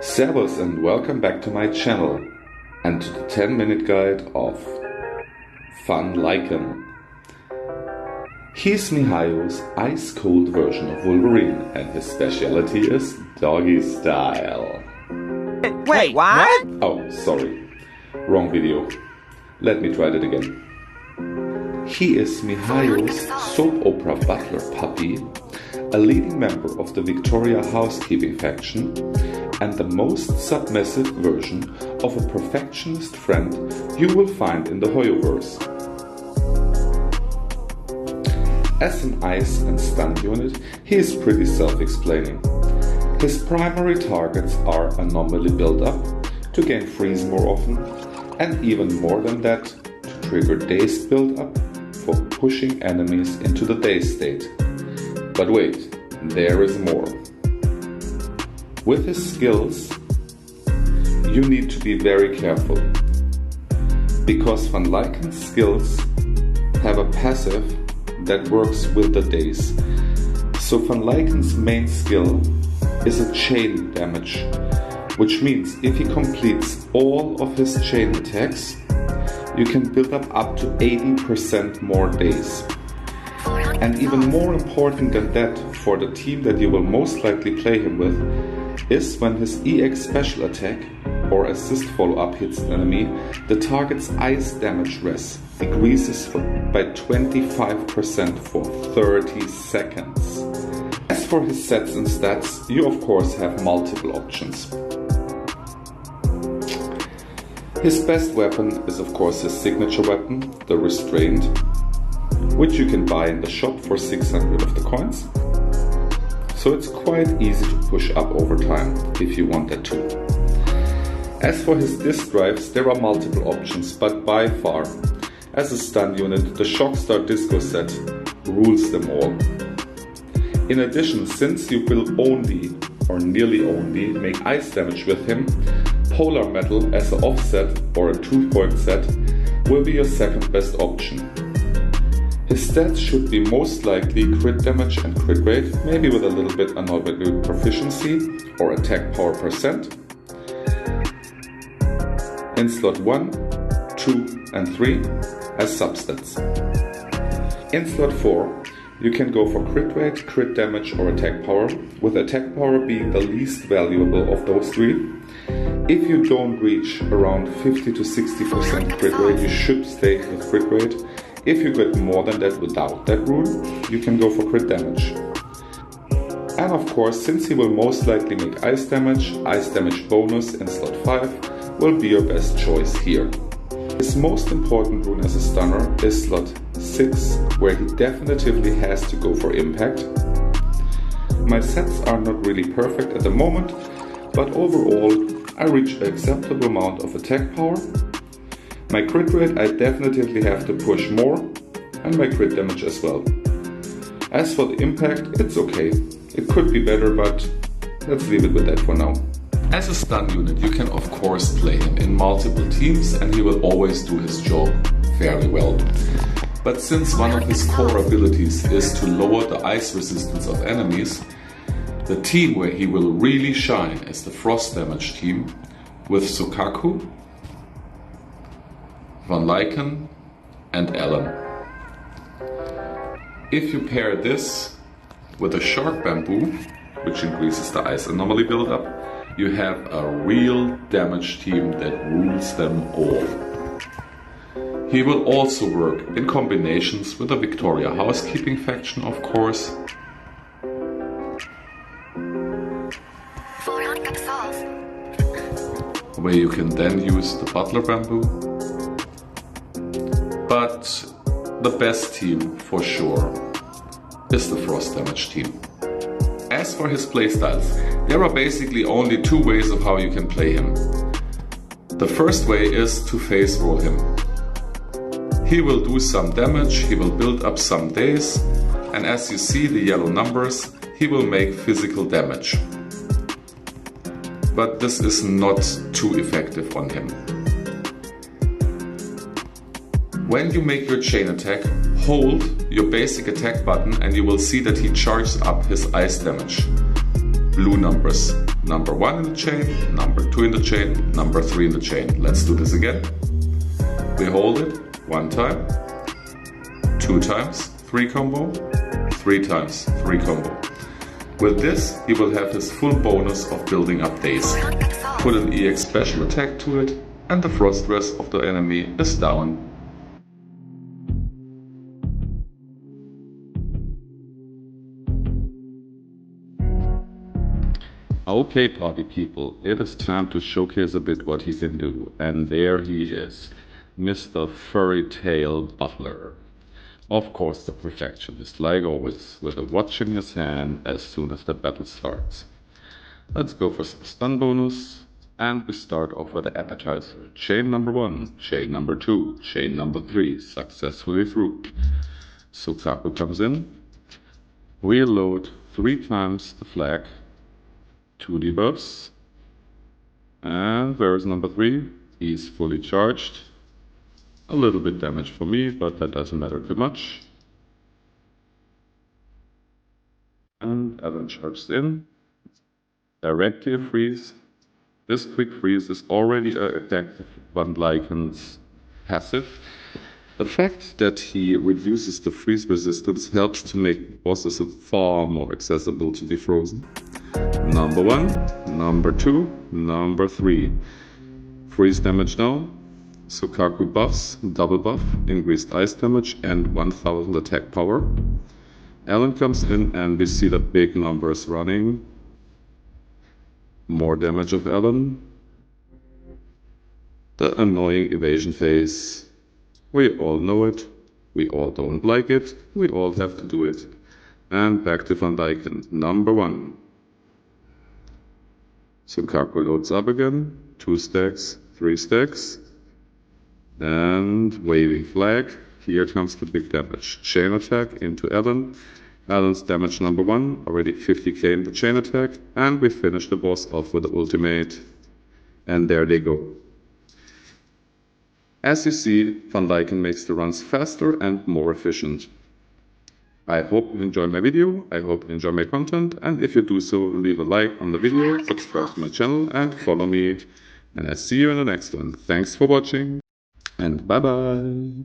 Servus and welcome back to my channel and to the 10-minute guide of Fun Lycaon. He's Mihail's ice-cold version of Wolverine and his specialty is doggy style. Wait, what? Oh, sorry. Wrong video. Let me try that again. He is Mihail's soap opera butler puppy, a leading member of the Victoria housekeeping faction, and the most submissive version of a perfectionist friend you will find in the Hoyoverse. As an ice and stun unit, he is pretty self-explaining. His primary targets are anomaly build-up, to gain freeze more often, and even more than that, to trigger dazed build-up for pushing enemies into the dazed state. But wait, there is more. With his skills, you need to be very careful, because Van Lycaon's skills have a passive that works with the daze. So Van Lycaon's main skill is a chain damage, which means if he completes all of his chain attacks, you can build up to 80% more daze. And even more important than that for the team that you will most likely play him with is when his EX special attack or assist follow-up hits an enemy, the target's ice damage res decreases by 25% for 30 seconds. As for his sets and stats, you of course have multiple options. His best weapon is of course his signature weapon, the Restraint, which you can buy in the shop for 600 of the coins. So it's quite easy to push up over time if you want that too. As for his disc drives, there are multiple options, but by far, as a stun unit, the Shockstar Disco set rules them all. In addition, since you will only, or nearly only, make ice damage with him, Polar Metal as an offset or a 2-point set will be your second best option. His stats should be most likely crit damage and crit rate, maybe with a little bit anomaly proficiency or attack power percent. In slot 1, 2 and 3 as substats. In slot 4 you can go for crit rate, crit damage or attack power, with attack power being the least valuable of those three. If you don't reach around 50 to 60% crit rate, you should stay with crit rate. If you get more than that without that rule, you can go for crit damage. And of course, since he will most likely make ice damage bonus in slot 5 will be your best choice here. His most important rune as a stunner is slot 6, where he definitively has to go for impact. My sets are not really perfect at the moment, but overall I reach an acceptable amount of attack power. My crit rate I definitively have to push more, and my crit damage as well. As for the impact, it's okay. It could be better, but let's leave it with that for now. As a stun unit, you can of course play him in multiple teams and he will always do his job fairly well. But since one of his core abilities is to lower the ice resistance of enemies, the team where he will really shine is the frost damage team with Sukaku, Van Lycaon and Alan. If you pair this with a shark bamboo, which increases the ice anomaly buildup, you have a real damage team that rules them all. He will also work in combinations with the Victoria housekeeping faction, of course. Where you can then use the butler bamboo. But the best team for sure is the frost damage team. As for his playstyles, there are basically only two ways of how you can play him. The first way is to phase roll him. He will do some damage, he will build up some daze, and as you see the yellow numbers, he will make physical damage. But this is not too effective on him. When you make your chain attack, hold your basic attack button and you will see that he charges up his ice damage. Blue numbers. Number 1 in the chain, number 2 in the chain, number 3 in the chain. Let's do this again. We hold it 1 time, 2 times, 3 combo, 3 times, 3 combo. With this, he will have his full bonus of building up days. Put an EX special attack to it, and the frost rest of the enemy is down. Okay, party people, it is time to showcase a bit what he can do. And there he is, Mr. Furry Tail Butler. Of course, the perfectionist, like always, with a watch in his hand as soon as the battle starts. Let's go for some stun bonus, and we start off with the appetizer. Chain number 1, chain number 2, chain number 3, successfully through. Sukaku comes in. We load 3 times the flag, 2 debuffs, and there's number 3. He's fully charged. A little bit damage for me, but that doesn't matter too much. And Alan charges in. Directly freeze. This quick freeze is already effective Van Lycan's passive. The fact that he reduces the freeze resistance helps to make bosses far more accessible to be frozen. Number 1, number 2, number 3. Freeze damage down. Sukaku buffs, double buff, increased ice damage, and 1000 attack power. Alan comes in and we see the big numbers running. More damage of Alan. The annoying evasion phase. We all know it. We all don't like it. We all have to do it. And back to Van Lycan. Number 1. Sukaku loads up again. 2 stacks, 3 stacks. And waving flag. Here comes the big damage. Chain attack into Alan. Alan's damage number 1, already 50k in the chain attack. And we finish the boss off with the ultimate. And there they go. As you see, Van Lycan makes the runs faster and more efficient. I hope you enjoy my video, I hope you enjoy my content, and if you do so, leave a like on the video, subscribe to my channel, and follow me. And I'll see you in the next one. Thanks for watching, and bye bye!